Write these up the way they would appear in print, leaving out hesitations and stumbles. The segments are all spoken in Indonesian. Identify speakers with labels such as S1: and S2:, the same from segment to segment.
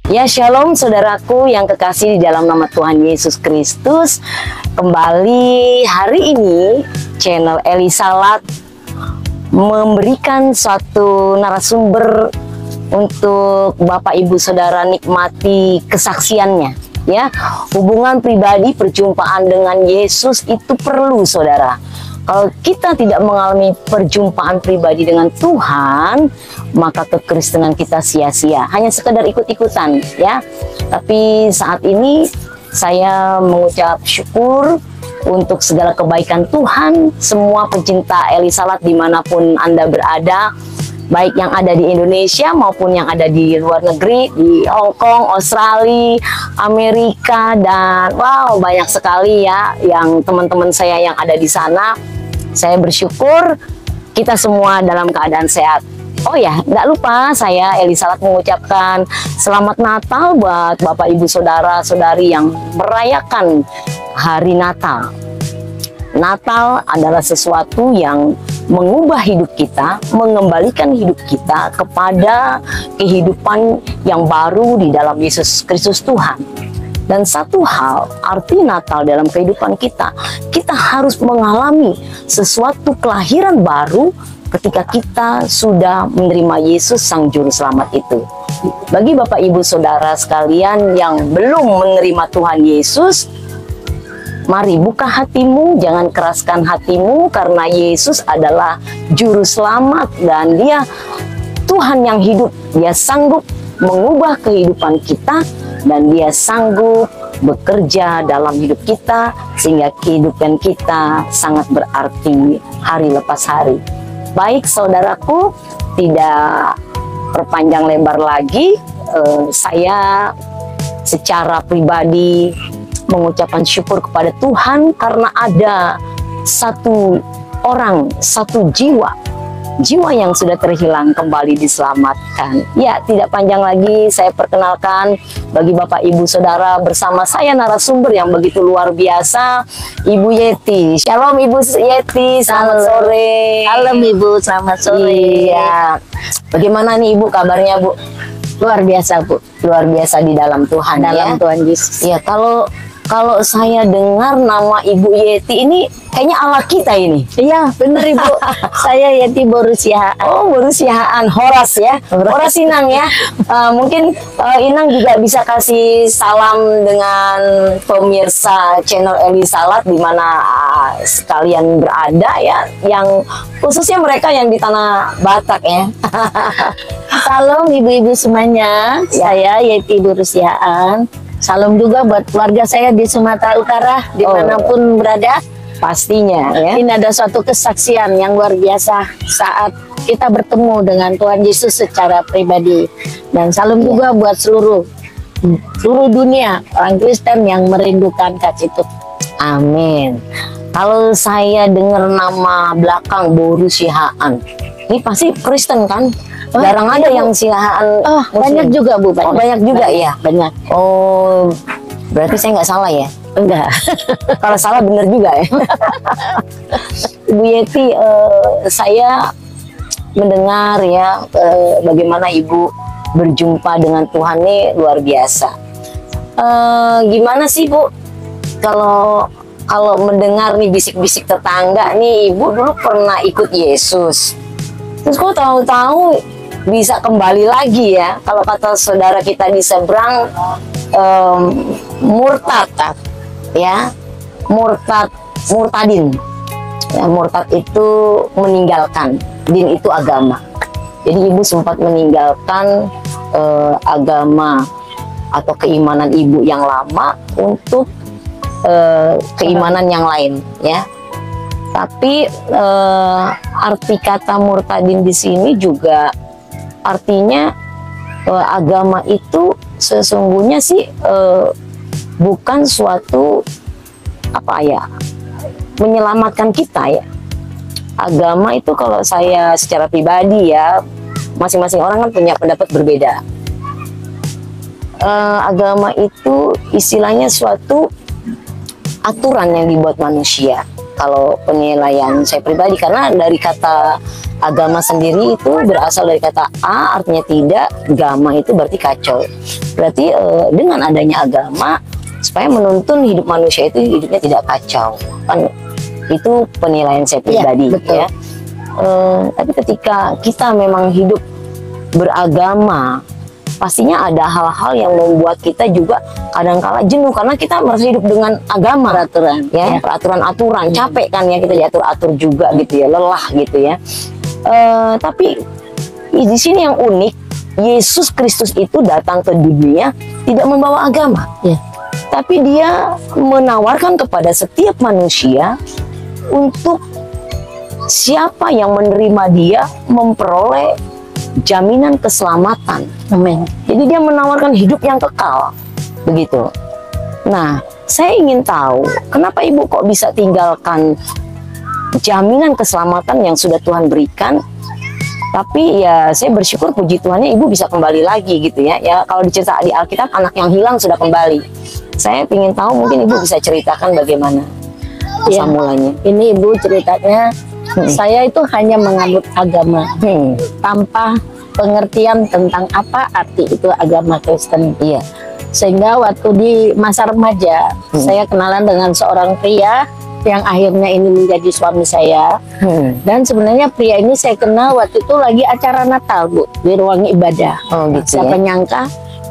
S1: Ya, shalom saudaraku yang kekasih di dalam nama Tuhan Yesus Kristus. Kembali hari ini channel Eli Salat memberikan suatu narasumber untuk Bapak Ibu Saudara nikmati kesaksiannya. Ya, hubungan pribadi perjumpaan dengan Yesus itu perlu, saudara. Kalau kita tidak mengalami perjumpaan pribadi dengan Tuhan, maka kekristenan kita sia-sia, hanya sekedar ikut-ikutan, ya. Tapi saat ini saya mengucap syukur untuk segala kebaikan Tuhan. Semua pencinta Eli Salat dimanapun Anda berada, baik yang ada di Indonesia maupun yang ada di luar negeri, di Hong Kong, Australia, Amerika, dan wow, banyak sekali ya yang teman-teman saya yang ada di sana. Saya bersyukur kita semua dalam keadaan sehat. Oh ya, nggak lupa saya Eli Salat mengucapkan Selamat Natal buat Bapak Ibu Saudara-saudari yang merayakan hari Natal. Natal adalah sesuatu yang mengubah hidup kita, mengembalikan hidup kita kepada kehidupan yang baru di dalam Yesus Kristus Tuhan. Dan satu hal, arti Natal dalam kehidupan kita, kita harus mengalami sesuatu kelahiran baru ketika kita sudah menerima Yesus Sang Juru Selamat itu. Bagi Bapak Ibu Saudara sekalian yang belum menerima Tuhan Yesus, mari buka hatimu, jangan keraskan hatimu, karena Yesus adalah Juru Selamat dan Dia Tuhan yang hidup. Dia sanggup mengubah kehidupan kita dan Dia sanggup bekerja dalam hidup kita sehingga kehidupan kita sangat berarti hari lepas hari. Baik saudaraku, tidak perpanjang lebar lagi, saya secara pribadi mengucapkan syukur kepada Tuhan karena ada satu orang, satu jiwa yang sudah terhilang kembali diselamatkan. Ya, tidak panjang lagi saya perkenalkan bagi Bapak Ibu Saudara bersama saya narasumber yang begitu luar biasa, Ibu Yeti. Shalom Ibu Yeti, selamat sore.
S2: Halo Ibu, selamat sore.
S1: Iya. Bagaimana nih Ibu kabarnya, Bu?
S2: Luar biasa, Bu.
S1: Luar biasa di dalam Tuhan,
S2: dalam
S1: ya.
S2: Tuhan Yesus.
S1: Ya, kalau saya dengar nama Ibu Yeti ini kayaknya ala kita ini.
S2: Iya, benar Ibu. Saya Yeti Borusihaan.
S1: Oh, Borusihaan, Horas ya. Horas Inang ya. Mungkin Inang juga bisa kasih salam dengan pemirsa channel Eli Salat di mana sekalian berada ya, yang khususnya mereka yang di tanah Batak ya.
S2: Salam ibu-ibu semuanya. Saya Yeti Borusihaan. Salam juga buat keluarga saya di Sumatera Utara, dimanapun berada.
S1: Pastinya ya.
S2: Ini ada suatu kesaksian yang luar biasa saat kita bertemu dengan Tuhan Yesus secara pribadi. Dan salam juga buat seluruh dunia orang Kristen yang merindukan kasih Tuhan.
S1: Amin. Kalau saya dengar nama belakang Borusihaan, ini pasti Kristen kan? Jarang ada yang Sihaan.
S2: Oh, banyak juga Bu.
S1: Banyak. Oh, banyak juga ya?
S2: Banyak.
S1: Oh, berarti saya nggak salah ya?
S2: Enggak.
S1: Kalau salah bener juga ya. Ibu Yeti, saya mendengar ya bagaimana Ibu berjumpa dengan Tuhan ini luar biasa. Gimana sih Bu? Kalau mendengar nih bisik-bisik tetangga nih, Ibu dulu pernah ikut Yesus. Terus kok tahu-tahu bisa kembali lagi ya? Kalau kata saudara kita di seberang, murtad ya, murtadin ya. Murtad itu meninggalkan, din itu agama. Jadi Ibu sempat meninggalkan agama atau keimanan Ibu yang lama untuk keimanan yang lain ya. Tapi arti kata murtadin di sini juga artinya agama itu sesungguhnya sih bukan suatu apa ya, menyelamatkan kita ya. Agama itu kalau saya secara pribadi ya, masing-masing orang kan punya pendapat berbeda. Agama itu istilahnya suatu aturan yang dibuat manusia. kalau penilaian saya pribadi, karena dari kata agama sendiri itu berasal dari kata a, artinya tidak, gama itu berarti kacau. Berarti dengan adanya agama supaya menuntun hidup manusia itu hidupnya tidak kacau, kan itu penilaian saya pribadi,
S2: betul.
S1: ya. Tapi ketika kita memang hidup beragama, pastinya ada hal-hal yang membuat kita juga kadang-kala jenuh karena kita merasa hidup dengan agama,
S2: Peraturan,
S1: ya, peraturan-aturan, capek kan ya, kita diatur-atur juga gitu ya, lelah gitu ya. Tapi di sini yang unik, Yesus Kristus itu datang ke dunia tidak membawa agama,
S2: ya.
S1: tapi dia menawarkan kepada setiap manusia untuk siapa yang menerima dia memperoleh jaminan keselamatan.
S2: Amin.
S1: Jadi dia menawarkan hidup yang kekal, begitu. Nah, saya ingin tahu kenapa Ibu kok bisa tinggalkan jaminan keselamatan yang sudah Tuhan berikan. Tapi ya saya bersyukur, puji Tuhannya Ibu bisa kembali lagi gitu ya. Ya kalau dicerita di Alkitab, anak yang hilang sudah kembali. Saya ingin tahu, mungkin Ibu bisa ceritakan bagaimana asal mulanya.
S2: Ini Ibu ceritanya, saya itu hanya menganut agama tanpa pengertian tentang apa arti itu agama Kristen.
S1: Iya.
S2: Sehingga waktu di masa remaja, saya kenalan dengan seorang pria yang akhirnya ini menjadi suami saya. Dan sebenarnya pria ini saya kenal waktu itu lagi acara Natal, Bu, di ruang ibadah.
S1: Oh gitu.
S2: Siapa
S1: ya?
S2: nyangka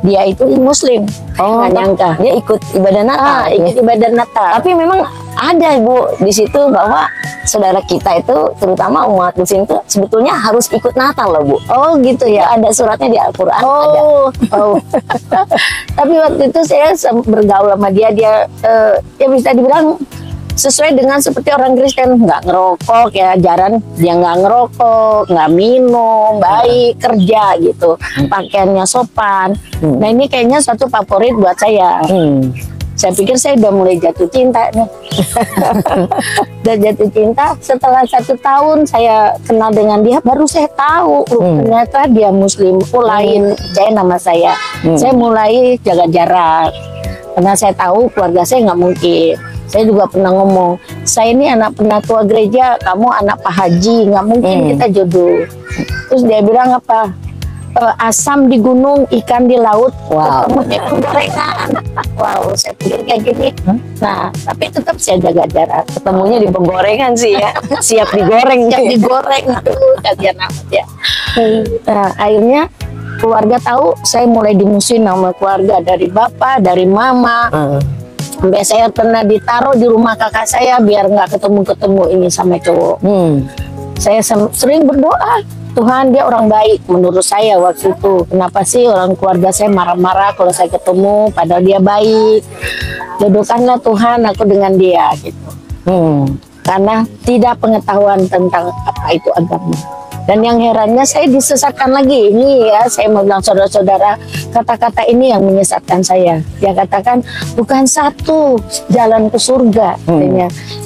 S2: dia itu Muslim.
S1: Oh,
S2: nggak nyangka.
S1: dia ikut ibadah Natal.
S2: Ikut ibadah Natal.
S1: Tapi memang ada Ibu di situ bahwa saudara kita itu, terutama umat Muslim itu sebetulnya harus ikut Natal loh, Bu.
S2: Oh gitu ya.
S1: Ada suratnya di Al-Quran. Ada.
S2: Oh. Tapi waktu itu saya bergaul sama dia, ya bisa dibilang sesuai dengan seperti orang Kristen, nggak ngerokok ya, ajaran dia nggak ngerokok, nggak minum, baik, kerja gitu, pakaiannya sopan. Nah ini kayaknya suatu favorit buat saya. Saya pikir saya udah mulai jatuh cinta nih. Udah jatuh cinta. Setelah 1 tahun saya kenal dengan dia, baru saya tahu ternyata dia Muslim. Lain percaya nama saya. Saya mulai jaga jarak karena saya tahu keluarga saya nggak mungkin. Saya juga pernah ngomong, saya ini anak penatua gereja, kamu anak Pak Haji, nggak mungkin kita jodoh. Terus dia bilang apa? Asam di gunung, ikan di laut, ketemunya gorengan. Wow, saya pikir kayak gini. Nah, tapi tetap saya jaga jarak.
S1: Ketemunya di penggorengan sih ya. Siap digoreng.
S2: Siap digoreng. Kasihan amat ya. Nah, akhirnya keluarga tahu, saya mulai dimusuhin sama keluarga, dari bapak, dari mama. Sampai saya pernah ditaruh di rumah kakak saya biar nggak ketemu ini sama cowok. Saya sering berdoa, Tuhan dia orang baik menurut saya waktu itu. Kenapa sih orang keluarga saya marah-marah kalau saya ketemu, padahal dia baik. Jodohkanlah Tuhan aku dengan dia gitu. Karena tidak pengetahuan tentang apa itu agama. Dan yang herannya saya disesatkan lagi. Ini ya, saya mau bilang saudara-saudara, kata-kata ini yang menyesatkan saya. Dia katakan bukan satu jalan ke surga.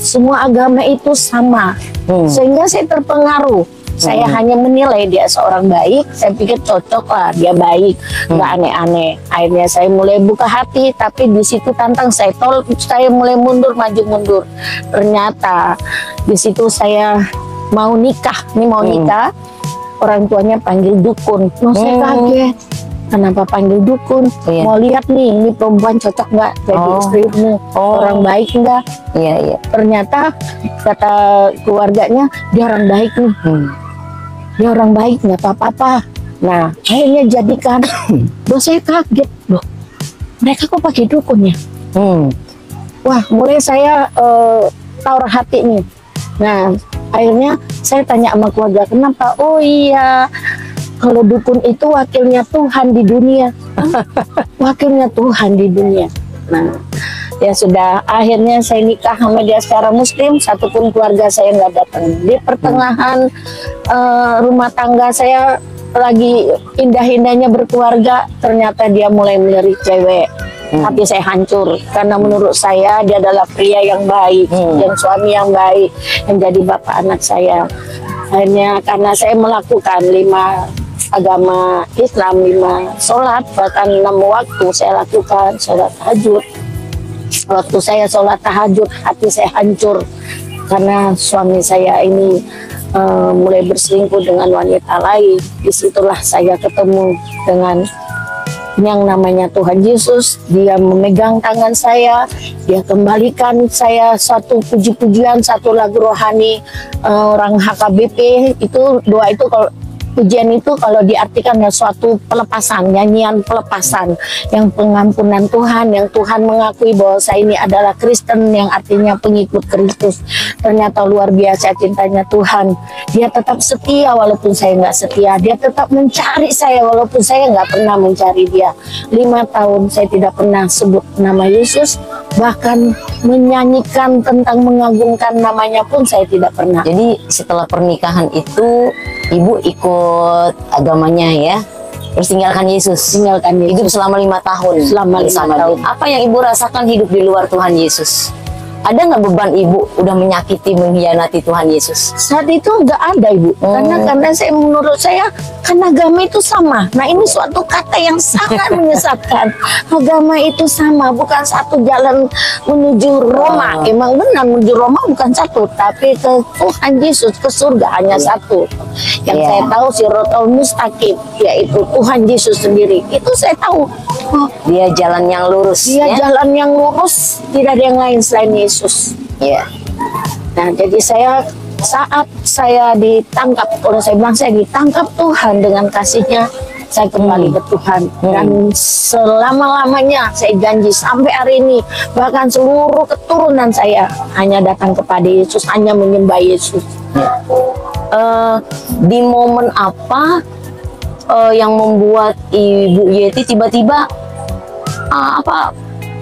S2: Semua agama itu sama. Sehingga saya terpengaruh. Saya hanya menilai dia seorang baik. Saya pikir cocok lah, dia baik, nggak aneh-aneh. Akhirnya saya mulai buka hati, tapi di situ tantang saya saya mulai mundur, maju mundur. Ternyata di situ saya mau nikah, orang tuanya panggil dukun. Saya kaget, kenapa panggil dukun? Mau lihat nih, ini perempuan cocok nggak jadi istrimu, orang baik nggak?
S1: Iya.
S2: Ternyata kata keluarganya dia orang baik nih, dia orang baik, nggak apa-apa. Nah akhirnya jadikan. Saya kaget loh, mereka kok pakai dukun ya? Wah, mulai saya tawar hati nih. Nah, akhirnya saya tanya sama keluarga, kenapa? Oh iya, kalau dukun itu wakilnya Tuhan di dunia. Wakilnya Tuhan di dunia. Nah, ya sudah, akhirnya saya nikah sama dia secara Muslim, satupun keluarga saya nggak datang. Di pertengahan rumah tangga saya lagi indah-indahnya berkeluarga, ternyata dia mulai melirik cewek. Hati saya hancur karena menurut saya dia adalah pria yang baik, yang suami yang baik, yang jadi bapak anak saya. Akhirnya karena saya melakukan 5 agama Islam, 5 sholat, bahkan 6 waktu saya lakukan sholat tahajud. Waktu saya sholat tahajud, hati saya hancur karena suami saya ini mulai berselingkuh dengan wanita lain. Disitulah saya ketemu dengan yang namanya Tuhan Yesus. Dia memegang tangan saya, dia kembalikan saya satu puji-pujian, satu lagu rohani orang HKBP. Itu doa itu, kalau pujian itu kalau diartikan ya suatu pelepasan, nyanyian pelepasan, yang pengampunan Tuhan, yang Tuhan mengakui bahwa saya ini adalah Kristen, yang artinya pengikut Kristus. Ternyata luar biasa cintanya Tuhan. Dia tetap setia walaupun saya nggak setia. Dia tetap mencari saya walaupun saya nggak pernah mencari dia. 5 tahun saya tidak pernah sebut nama Yesus, bahkan menyanyikan tentang mengagungkan namanya pun saya tidak pernah.
S1: Jadi setelah pernikahan itu ibu ikut agamanya ya, terus tinggalkan Yesus.
S2: Tinggalkan Yesus.
S1: Hidup selama 5 tahun.
S2: Selama 5 tahun.
S1: Apa yang ibu rasakan hidup di luar Tuhan Yesus? Ada nggak beban ibu udah menyakiti, mengkhianati Tuhan Yesus?
S2: Saat itu nggak ada, Ibu. Karena saya, menurut saya kan agama itu sama. Nah, ini suatu kata yang sangat menyesatkan. Agama itu sama, bukan satu jalan menuju Roma. Emang benar menuju Roma bukan satu, tapi ke Tuhan Yesus, ke surga hanya satu. Yang saya tahu Siratal Mustaqim, yaitu Tuhan Yesus sendiri. Itu saya tahu.
S1: Dia jalan yang lurus.
S2: Dia jalan yang lurus, tidak ada yang lain selain Yesus.
S1: Ya.
S2: Nah, jadi saat saya ditangkap, kalau saya bilang saya ditangkap Tuhan dengan kasih-Nya, saya kembali ke Tuhan. Dan selama-lamanya saya janji sampai hari ini, bahkan seluruh keturunan saya hanya datang kepada Yesus, hanya menyembah Yesus.
S1: Di momen apa yang membuat Ibu Yeti tiba-tiba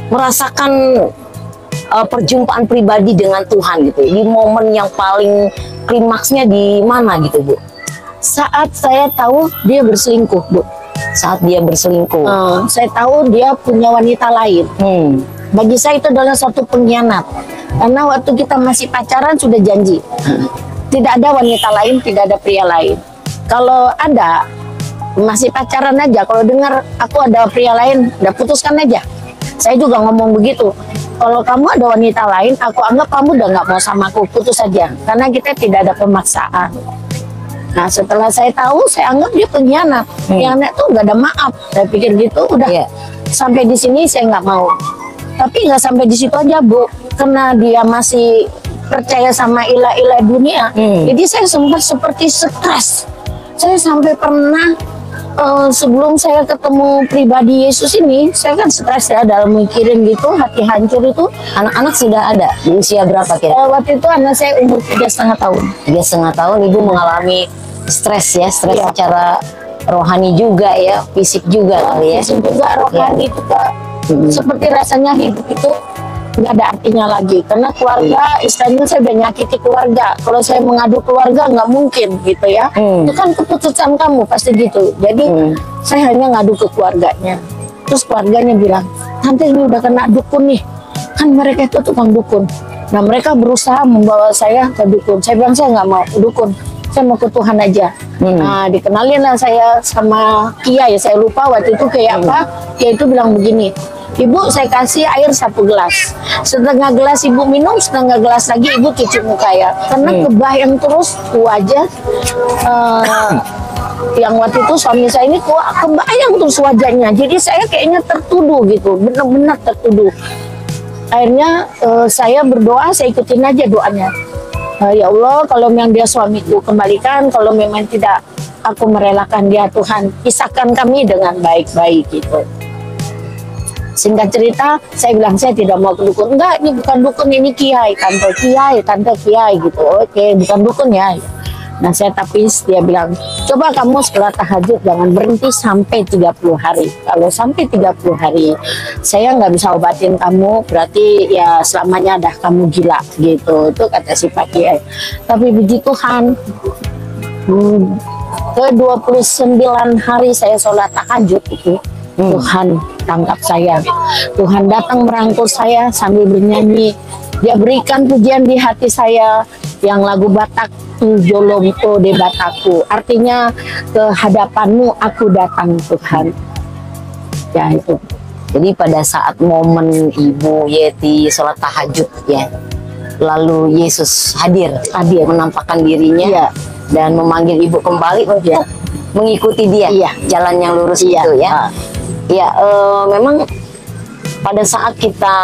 S1: merasakan perjumpaan pribadi dengan Tuhan gitu? Di momen yang paling klimaksnya di mana gitu, Bu?
S2: Saat saya tahu dia berselingkuh, Bu.
S1: Saat dia berselingkuh.
S2: Saya tahu dia punya wanita lain. Bagi saya itu adalah suatu pengkhianat. Karena waktu kita masih pacaran sudah janji. Tidak ada wanita lain, tidak ada pria lain. Kalau ada, masih pacaran aja. Kalau dengar aku ada pria lain, udah putuskan aja. Saya juga ngomong begitu. Kalau kamu ada wanita lain, aku anggap kamu udah nggak mau sama aku, putus saja. Karena kita tidak ada pemaksaan. Nah, setelah saya tahu, saya anggap dia pengkhianat. Pengkhianat tuh nggak ada maaf. Saya pikir gitu, udah sampai di sini saya nggak mau. Tapi nggak sampai di situ aja, Bu. Karena dia masih percaya sama ilah-ilah dunia. Jadi saya sempat seperti stres. Saya sampai pernah sebelum saya ketemu pribadi Yesus ini, saya kan stres ya dalam mikirin gitu, hati hancur itu.
S1: Anak-anak sudah ada di usia berapa kira?
S2: Waktu itu anak saya umur 3,5 tahun.
S1: 3,5 tahun Ibu mengalami stres ya, stres secara rohani juga ya, fisik juga kali ya.
S2: Fisik juga, rohani juga. Seperti rasanya hidup itu nggak ada artinya lagi, karena keluarga, istilahnya saya udah nyakiti keluarga. Kalau saya mengadu keluarga nggak mungkin gitu ya. Itu kan keputusan kamu pasti gitu. Jadi saya hanya ngadu ke keluarganya. Terus keluarganya bilang, tante ini udah kena dukun nih, kan mereka itu tukang dukun. Nah, mereka berusaha membawa saya ke dukun. Saya bilang saya nggak mau dukun, saya mau ke Tuhan aja. Nah, dikenalin lah saya sama Kiai, saya lupa waktu itu kayak apa. Kiai itu bilang begini, Ibu, saya kasih air 1 gelas. Setengah gelas Ibu minum, setengah gelas lagi Ibu cuci muka ya. Karena kebayang terus wajah yang waktu itu suami saya ini kebayang terus wajahnya. Jadi saya kayaknya tertuduh gitu, benar-benar tertuduh. Akhirnya saya berdoa, saya ikutin aja doanya. Ya Allah, kalau memang dia suamiku, kembalikan. Kalau memang tidak, aku merelakan dia, Tuhan. Pisahkan kami dengan baik-baik gitu. Singkat cerita, saya bilang saya tidak mau ke dukun. Enggak, ini bukan dukun, ini kiai, tante kiai gitu. Oke, bukan dukun ya. Nah, saya tapis, dia bilang, coba kamu setelah tahajud jangan berhenti sampai 30 hari. Kalau sampai 30 hari, saya nggak bisa obatin kamu, berarti ya selamanya dah kamu gila gitu. Itu kata si Pak Kiai. Tapi puji Tuhan, ke 29 hari saya sholat tahajud itu, Tuhan tangkap saya. Tuhan datang merangkul saya sambil bernyanyi. Dia berikan pujian di hati saya yang lagu Batak, Jolongko de Bataku. Artinya, ke hadapanmu aku datang Tuhan. Ya itu.
S1: Jadi pada saat momen Ibu Yeti sholat tahajud ya, lalu Yesus hadir menampakkan dirinya,
S2: Iya.
S1: dan memanggil ibu kembali untuk mengikuti dia,
S2: Iya.
S1: jalan yang lurus
S2: Iya.
S1: itu ya. Ya, memang pada saat kita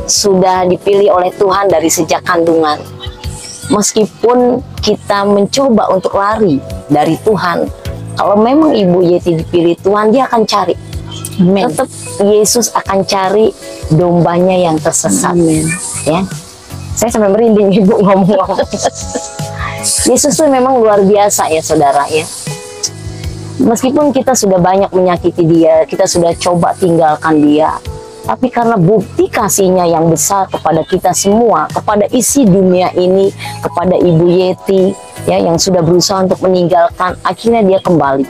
S1: sudah dipilih oleh Tuhan dari sejak kandungan, meskipun kita mencoba untuk lari dari Tuhan, kalau memang Ibu Yeti dipilih Tuhan, dia akan cari.
S2: Amin.
S1: Tetap Yesus akan cari dombanya yang tersesat.
S2: Amin.
S1: Ya, saya sampai merinding Ibu ngomong-ngomong. Yesus tuh memang luar biasa ya saudara ya. Meskipun kita sudah banyak menyakiti dia, kita sudah coba tinggalkan dia, tapi karena bukti kasihnya yang besar kepada kita semua, kepada isi dunia ini, kepada Ibu Yeti ya, yang sudah berusaha untuk meninggalkan, akhirnya dia kembali.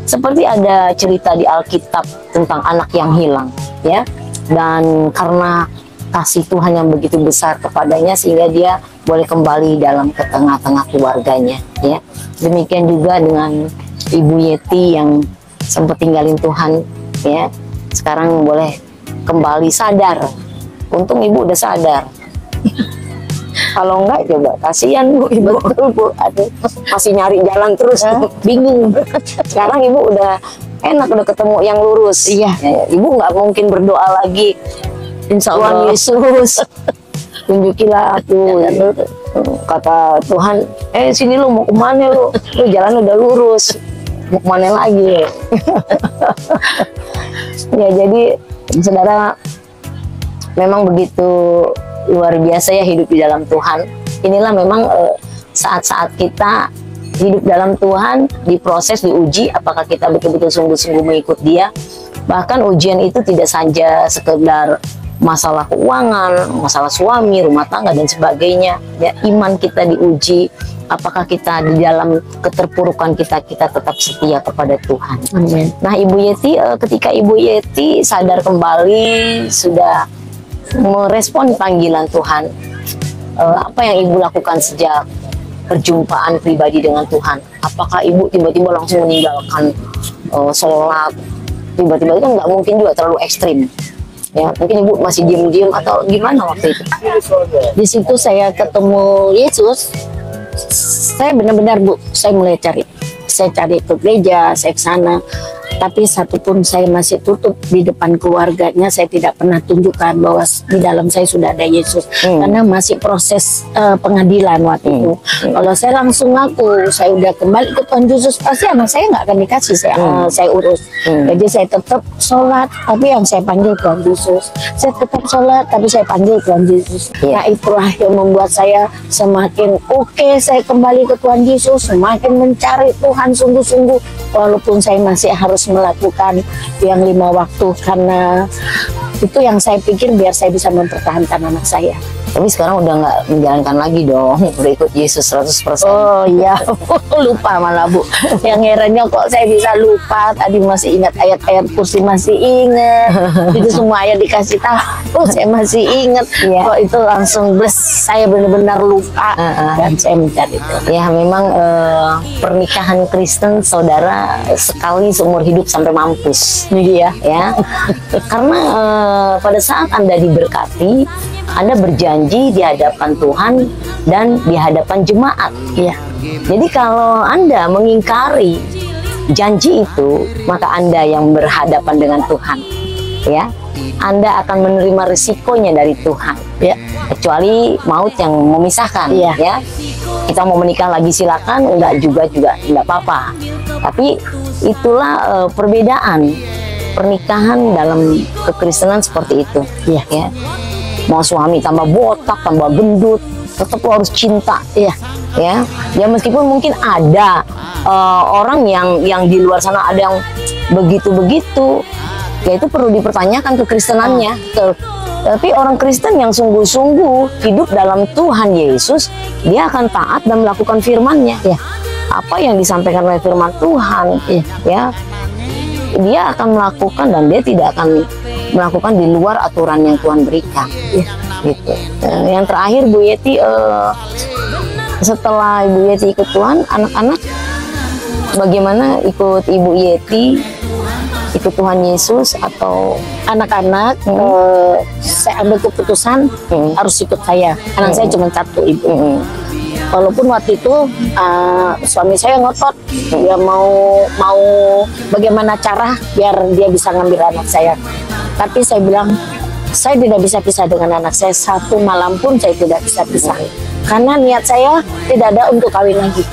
S1: Seperti ada cerita di Alkitab tentang anak yang hilang ya, dan karena kasih Tuhan yang begitu besar kepadanya, sehingga dia boleh kembali dalam ke tengah-tengah keluarganya ya. Demikian juga dengan Ibu Yeti yang sempat tinggalin Tuhan ya, sekarang boleh kembali sadar. Untung Ibu udah sadar. Kalau enggak coba, kasihan Bu, Ibu. Betul Bu, aduh, masih nyari jalan terus, bingung. Sekarang Ibu udah enak, udah ketemu yang lurus.
S2: Iya.
S1: Ya, Ibu nggak mungkin berdoa lagi,
S2: Insya
S1: Tuhan
S2: Allah.
S1: Yesus tunjukilah aku. Kata Tuhan, sini lu mau kemana lu jalan udah lurus, mau kemana lagi? Ya, jadi saudara, memang begitu luar biasa ya hidup di dalam Tuhan. Inilah memang saat-saat kita hidup dalam Tuhan, diproses, diuji, apakah kita betul-betul sungguh-sungguh mengikut dia. Bahkan ujian itu tidak saja sekedar masalah keuangan, masalah suami, rumah tangga, dan sebagainya. Ya, iman kita diuji, apakah kita di dalam keterpurukan kita tetap setia kepada Tuhan.
S2: Amin.
S1: Nah, Ibu Yeti, ketika Ibu Yeti sadar kembali, sudah merespon panggilan Tuhan, apa yang Ibu lakukan sejak perjumpaan pribadi dengan Tuhan? Apakah Ibu tiba-tiba langsung meninggalkan sholat? Tiba-tiba itu kan nggak mungkin juga, terlalu ekstrim. Ya, mungkin Ibu masih diam-diam atau gimana waktu itu?
S2: Di situ saya ketemu Yesus. Saya benar-benar Bu, saya mulai cari. Saya cari ke gereja, saya ke sana. Tapi satupun saya masih tutup di depan keluarganya. Saya tidak pernah tunjukkan bahwa di dalam saya sudah ada Yesus. Karena masih proses pengadilan waktu itu. Kalau saya langsung ngaku, saya udah kembali ke Tuhan Yesus, pasti anak saya nggak akan dikasih, saya urus. Jadi saya tetap sholat, tapi yang saya panggil Tuhan Yesus. Saya tetap sholat, tapi saya panggil Tuhan Yesus. Nah, itulah yang membuat saya semakin oke, saya kembali ke Tuhan Yesus, semakin mencari Tuhan sungguh-sungguh. Walaupun saya masih harus melakukan yang 5 waktu, karena itu yang saya pikir biar saya bisa mempertahankan anak saya.
S1: Tapi sekarang udah nggak menjalankan lagi dong, udah ikut Yesus 100%.
S2: Oh iya, lupa malah Bu. Yang herannya kok saya bisa lupa, tadi masih ingat ayat-ayat kursi, masih ingat. Itu semua ayat dikasih tahu, saya masih ingat. Kok itu langsung bless, saya benar-benar lupa. Dan saya mencari itu.
S1: Ya, memang pernikahan Kristen saudara sekali seumur hidup sampai mampus.
S2: Iya.
S1: Ya, karena pada saat Anda diberkati, Anda berjanji di hadapan Tuhan dan di hadapan jemaat.
S2: Iya.
S1: Jadi kalau Anda mengingkari janji itu, maka Anda yang berhadapan dengan Tuhan. Ya, Anda akan menerima risikonya dari Tuhan. Ya, kecuali maut yang memisahkan.
S2: Iya.
S1: Ya, kita mau menikah lagi silakan, enggak juga enggak apa-apa. Tapi itulah perbedaan pernikahan dalam kekristenan seperti itu.
S2: Iya.
S1: Ya. Mau suami tambah botak, tambah gendut, tetap lo harus cinta.
S2: Iya.
S1: Ya, ya meskipun mungkin ada orang yang di luar sana ada yang begitu-begitu, ya itu perlu dipertanyakan kekristenannya. Tapi orang Kristen yang sungguh-sungguh hidup dalam Tuhan Yesus, dia akan taat dan melakukan firman-Nya.
S2: Ya.
S1: Apa yang disampaikan oleh firman Tuhan, ya, dia akan melakukan, dan dia tidak akan melakukan di luar aturan yang Tuhan berikan. Gitu. Yang terakhir Bu Yeti, setelah Ibu Yeti ikut Tuhan, anak-anak bagaimana ikut Ibu Yeti ikut Tuhan Yesus atau
S2: Anak-anak saya ambil keputusan harus ikut saya. Anak saya cuma satu, Ibu. Walaupun waktu itu suami saya ngotot, dia mau bagaimana cara biar dia bisa ngambil anak saya. Tapi saya bilang, saya tidak bisa pisah dengan anak saya. Satu malam pun saya tidak bisa pisah. Karena niat saya tidak ada untuk kawin lagi.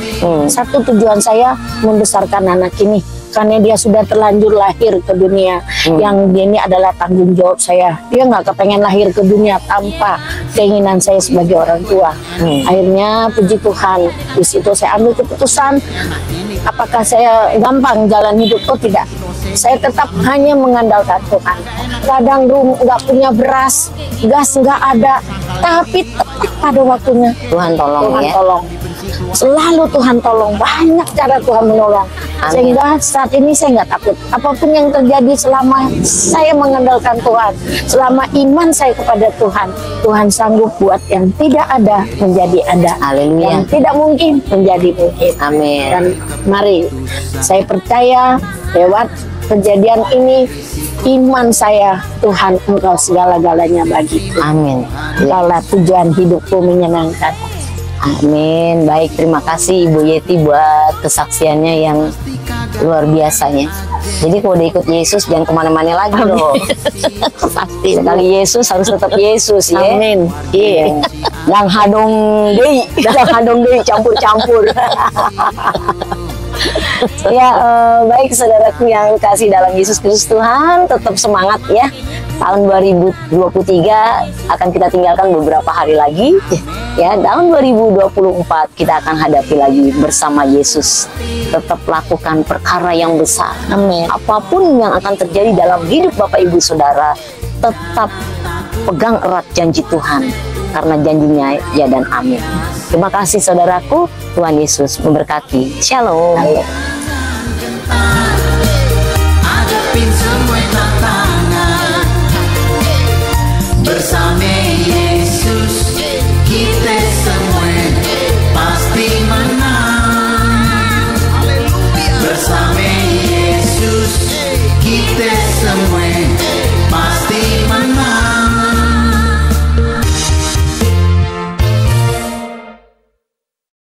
S2: Satu tujuan saya membesarkan anak ini. Karena dia sudah terlanjur lahir ke dunia, yang ini adalah tanggung jawab saya. Dia nggak kepengen lahir ke dunia tanpa keinginan saya sebagai orang tua. Akhirnya puji Tuhan, di situ saya ambil keputusan. Apakah saya gampang jalan hidup? Oh tidak, saya tetap hanya mengandalkan Tuhan. Kadang nggak punya beras, gas nggak ada, tapi tepat pada waktunya
S1: Tuhan tolong
S2: Tuhan
S1: ya.
S2: tolong. Selalu Tuhan tolong, banyak cara Tuhan menolong.
S1: Amin.
S2: Sehingga saat ini saya nggak takut. Apapun yang terjadi selama saya mengandalkan Tuhan, selama iman saya kepada Tuhan, Tuhan sanggup buat yang tidak ada menjadi ada.
S1: Haleluya.
S2: Yang tidak mungkin menjadi mungkin.
S1: Amin.
S2: Dan mari, saya percaya lewat kejadian ini, iman saya, Tuhan Engkau segala-galanya bagiku.
S1: Amin.
S2: Engkaulah tujuan hidupku menyenangkan.
S1: Amin. Baik, terima kasih Ibu Yeti buat kesaksiannya yang luar biasanya. Jadi kalau udah ikut Yesus jangan kemana-mana lagi dong. Pasti sekali Yesus harus tetap Yesus ya.
S2: Amin. Iya.
S1: Yang hadong deui, yang hadong deui campur-campur. Ya, baik saudaraku yang kasih dalam Yesus Kristus Tuhan, tetap semangat ya. Tahun 2023 akan kita tinggalkan beberapa hari lagi. Ya, tahun 2024 kita akan hadapi lagi bersama Yesus. Tetap lakukan perkara yang besar.
S2: Amin.
S1: Apapun yang akan terjadi dalam hidup Bapak Ibu Saudara, tetap pegang erat janji Tuhan. Karena janjinya ya dan amin. Terima kasih saudaraku, Tuhan Yesus memberkati. Shalom.
S3: Hadapin semua yang tak